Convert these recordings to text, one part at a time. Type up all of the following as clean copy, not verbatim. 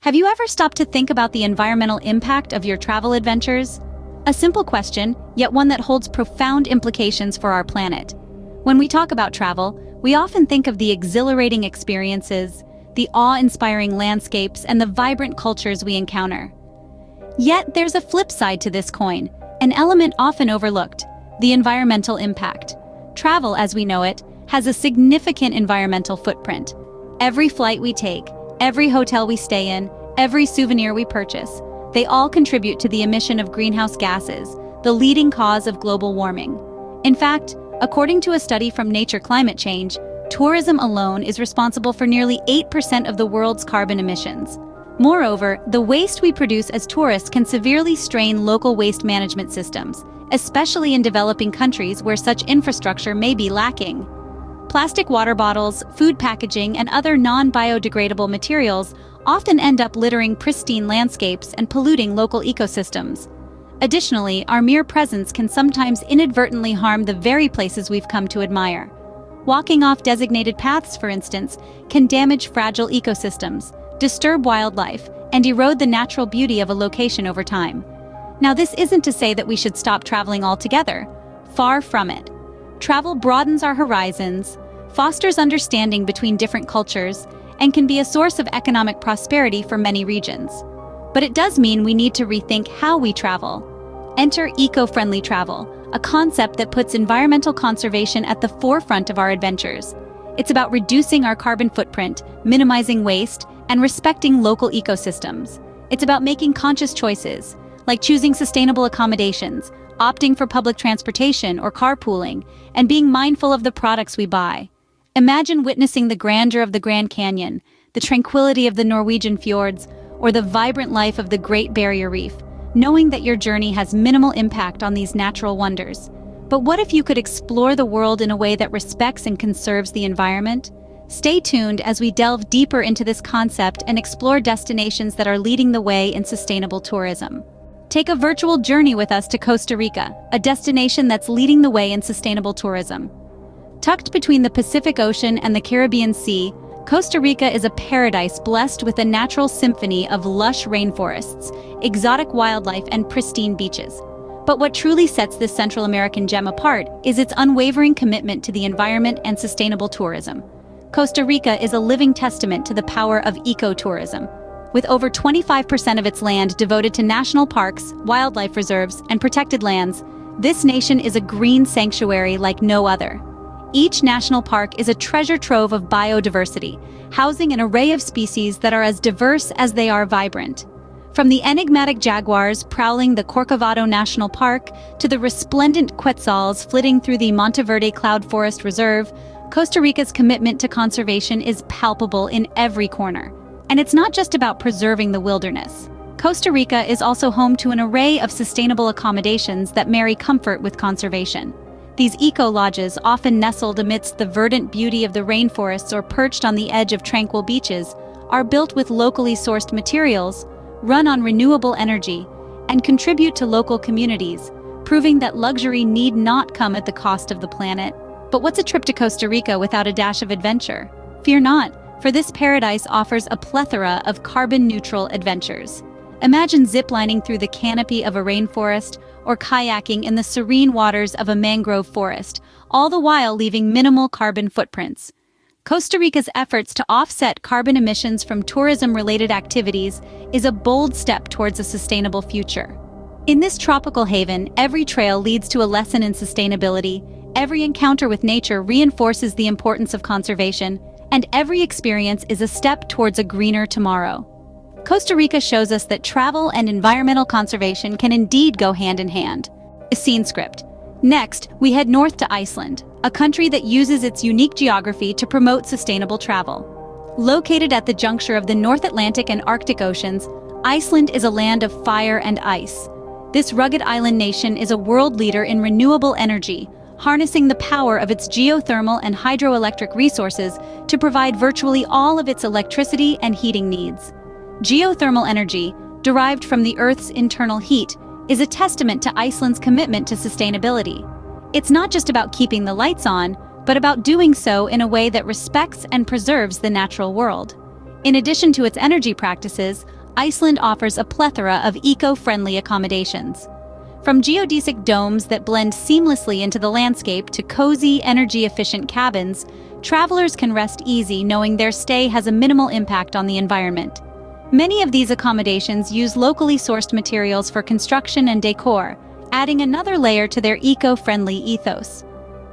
Have you ever stopped to think about the environmental impact of your travel adventures? A simple question, yet one that holds profound implications for our planet. When we talk about travel, we often think of the exhilarating experiences, the awe-inspiring landscapes, and the vibrant cultures we encounter. Yet there's a flip side to this coin, an element often overlooked: the environmental impact. Travel, as we know it, has a significant environmental footprint. Every flight we take, every hotel we stay in, every souvenir we purchase, they all contribute to the emission of greenhouse gases, the leading cause of global warming. In fact, according to a study from Nature Climate Change, tourism alone is responsible for nearly 8% of the world's carbon emissions. Moreover, the waste we produce as tourists can severely strain local waste management systems, especially in developing countries where such infrastructure may be lacking. Plastic water bottles, food packaging, and other non-biodegradable materials often end up littering pristine landscapes and polluting local ecosystems. Additionally, our mere presence can sometimes inadvertently harm the very places we've come to admire. Walking off designated paths, for instance, can damage fragile ecosystems, disturb wildlife, and erode the natural beauty of a location over time. Now, this isn't to say that we should stop traveling altogether. Far from it. Travel broadens our horizons, fosters understanding between different cultures, and can be a source of economic prosperity for many regions. But it does mean we need to rethink how we travel. Enter eco-friendly travel, a concept that puts environmental conservation at the forefront of our adventures. It's about reducing our carbon footprint, minimizing waste, and respecting local ecosystems. It's about making conscious choices, like choosing sustainable accommodations, opting for public transportation or carpooling, and being mindful of the products we buy. Imagine witnessing the grandeur of the Grand Canyon, the tranquility of the Norwegian fjords, or the vibrant life of the Great Barrier Reef, knowing that your journey has minimal impact on these natural wonders. But what if you could explore the world in a way that respects and conserves the environment? Stay tuned as we delve deeper into this concept and explore destinations that are leading the way in sustainable tourism. Take a virtual journey with us to Costa Rica, a destination that's leading the way in sustainable tourism. Tucked between the Pacific Ocean and the Caribbean Sea, Costa Rica is a paradise blessed with a natural symphony of lush rainforests, exotic wildlife, and pristine beaches. But what truly sets this Central American gem apart is its unwavering commitment to the environment and sustainable tourism. Costa Rica is a living testament to the power of ecotourism. With over 25% of its land devoted to national parks, wildlife reserves, and protected lands, this nation is a green sanctuary like no other. Each national park is a treasure trove of biodiversity, housing an array of species that are as diverse as they are vibrant. From the enigmatic jaguars prowling the Corcovado National Park to the resplendent quetzals flitting through the Monteverde Cloud Forest Reserve, Costa Rica's commitment to conservation is palpable in every corner. And it's not just about preserving the wilderness. Costa Rica is also home to an array of sustainable accommodations that marry comfort with conservation. These eco-lodges, often nestled amidst the verdant beauty of the rainforests or perched on the edge of tranquil beaches, are built with locally sourced materials, run on renewable energy, and contribute to local communities, proving that luxury need not come at the cost of the planet. But what's a trip to Costa Rica without a dash of adventure? Fear not, for this paradise offers a plethora of carbon-neutral adventures. Imagine ziplining through the canopy of a rainforest or kayaking in the serene waters of a mangrove forest, all the while leaving minimal carbon footprints. Costa Rica's efforts to offset carbon emissions from tourism-related activities is a bold step towards a sustainable future. In this tropical haven, every trail leads to a lesson in sustainability, every encounter with nature reinforces the importance of conservation, and every experience is a step towards a greener tomorrow. Costa Rica shows us that travel and environmental conservation can indeed go hand in hand. A scene script. Next, we head north to Iceland, a country that uses its unique geography to promote sustainable travel. Located at the juncture of the North Atlantic and Arctic Oceans, Iceland is a land of fire and ice. This rugged island nation is a world leader in renewable energy, harnessing the power of its geothermal and hydroelectric resources to provide virtually all of its electricity and heating needs. Geothermal energy, derived from the Earth's internal heat, is a testament to Iceland's commitment to sustainability. It's not just about keeping the lights on, but about doing so in a way that respects and preserves the natural world. In addition to its energy practices, Iceland offers a plethora of eco-friendly accommodations. From geodesic domes that blend seamlessly into the landscape to cozy, energy-efficient cabins, travelers can rest easy knowing their stay has a minimal impact on the environment. Many of these accommodations use locally sourced materials for construction and decor, adding another layer to their eco-friendly ethos.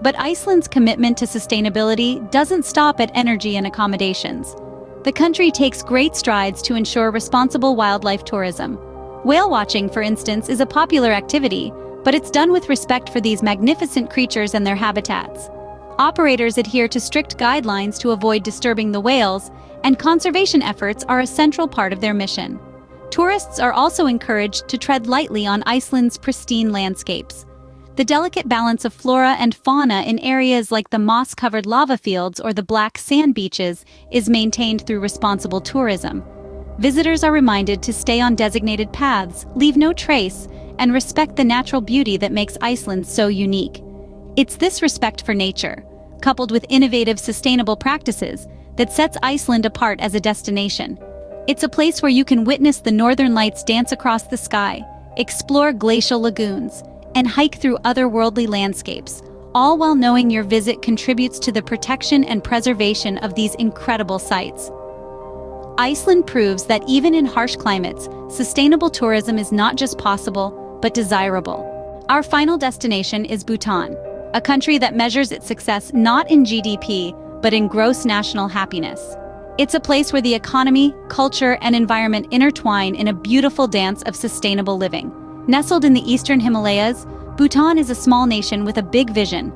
But Iceland's commitment to sustainability doesn't stop at energy and accommodations. The country takes great strides to ensure responsible wildlife tourism. Whale watching, for instance, is a popular activity, but it's done with respect for these magnificent creatures and their habitats. Operators adhere to strict guidelines to avoid disturbing the whales, and conservation efforts are a central part of their mission. Tourists are also encouraged to tread lightly on Iceland's pristine landscapes. The delicate balance of flora and fauna in areas like the moss-covered lava fields or the black sand beaches is maintained through responsible tourism. Visitors are reminded to stay on designated paths, leave no trace, and respect the natural beauty that makes Iceland so unique. It's this respect for nature, coupled with innovative, sustainable practices, that sets Iceland apart as a destination. It's a place where you can witness the northern lights dance across the sky, explore glacial lagoons, and hike through otherworldly landscapes, all while knowing your visit contributes to the protection and preservation of these incredible sites. Iceland proves that even in harsh climates, sustainable tourism is not just possible, but desirable. Our final destination is Bhutan, a country that measures its success not in GDP, but in gross national happiness. It's a place where the economy, culture, and environment intertwine in a beautiful dance of sustainable living. Nestled in the eastern Himalayas, Bhutan is a small nation with a big vision.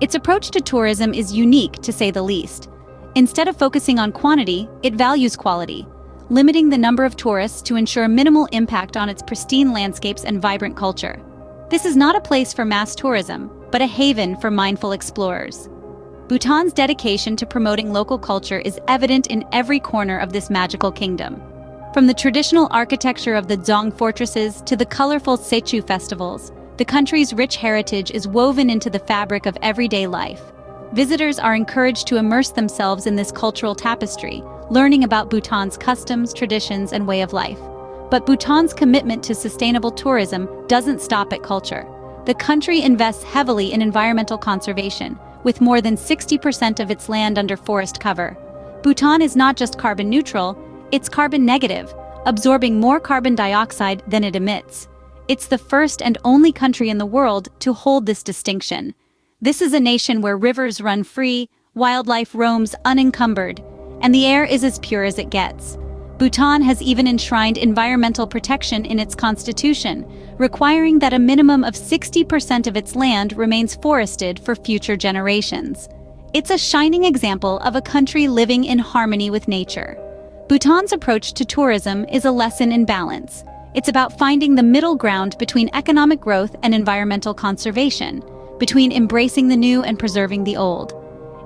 Its approach to tourism is unique, to say the least. Instead of focusing on quantity, it values quality, limiting the number of tourists to ensure minimal impact on its pristine landscapes and vibrant culture. This is not a place for mass tourism, but a haven for mindful explorers. Bhutan's dedication to promoting local culture is evident in every corner of this magical kingdom. From the traditional architecture of the Dzong fortresses to the colorful Sechu festivals, the country's rich heritage is woven into the fabric of everyday life. Visitors are encouraged to immerse themselves in this cultural tapestry, learning about Bhutan's customs, traditions, and way of life. But Bhutan's commitment to sustainable tourism doesn't stop at culture. The country invests heavily in environmental conservation, with more than 60% of its land under forest cover. Bhutan is not just carbon neutral, it's carbon negative, absorbing more carbon dioxide than it emits. It's the first and only country in the world to hold this distinction. This is a nation where rivers run free, wildlife roams unencumbered, and the air is as pure as it gets. Bhutan has even enshrined environmental protection in its constitution, requiring that a minimum of 60% of its land remains forested for future generations. It's a shining example of a country living in harmony with nature. Bhutan's approach to tourism is a lesson in balance. It's about finding the middle ground between economic growth and environmental conservation, between embracing the new and preserving the old.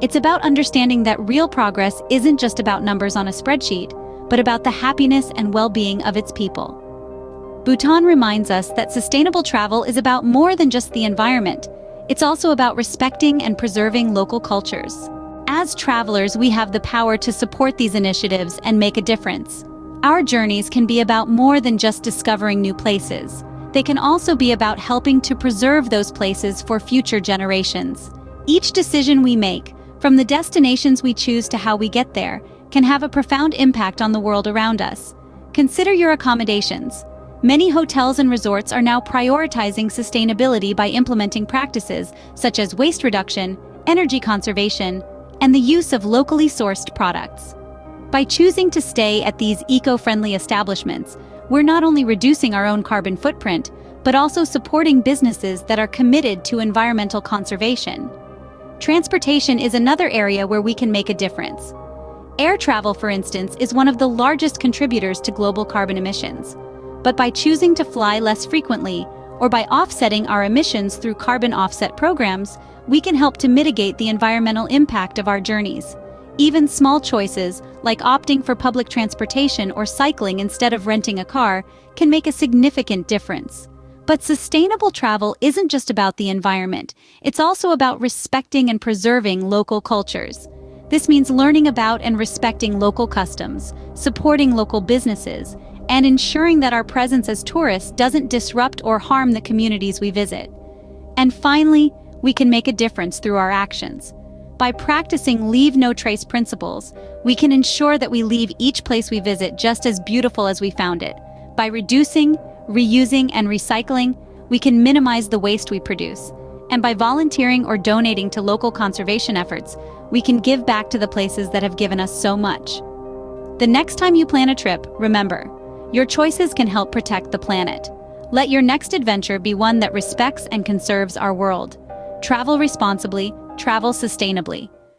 It's about understanding that real progress isn't just about numbers on a spreadsheet, but about the happiness and well-being of its people. Bhutan reminds us that sustainable travel is about more than just the environment. It's also about respecting and preserving local cultures. As travelers, we have the power to support these initiatives and make a difference. Our journeys can be about more than just discovering new places. They can also be about helping to preserve those places for future generations. Each decision we make, from the destinations we choose to how we get there, can have a profound impact on the world around us. Consider your accommodations. Many hotels and resorts are now prioritizing sustainability by implementing practices such as waste reduction, energy conservation, and the use of locally sourced products. By choosing to stay at these eco-friendly establishments, we're not only reducing our own carbon footprint, but also supporting businesses that are committed to environmental conservation. Transportation is another area where we can make a difference. Air travel, for instance, is one of the largest contributors to global carbon emissions. But by choosing to fly less frequently, or by offsetting our emissions through carbon offset programs, we can help to mitigate the environmental impact of our journeys. Even small choices, like opting for public transportation or cycling instead of renting a car, can make a significant difference. But sustainable travel isn't just about the environment, it's also about respecting and preserving local cultures. This means learning about and respecting local customs, supporting local businesses, and ensuring that our presence as tourists doesn't disrupt or harm the communities we visit. And finally, we can make a difference through our actions. By practicing leave no trace principles, we can ensure that we leave each place we visit just as beautiful as we found it. By reducing, reusing, and recycling, we can minimize the waste we produce. And by volunteering or donating to local conservation efforts, we can give back to the places that have given us so much. The next time you plan a trip, remember, your choices can help protect the planet. Let your next adventure be one that respects and conserves our world. Travel responsibly, travel sustainably.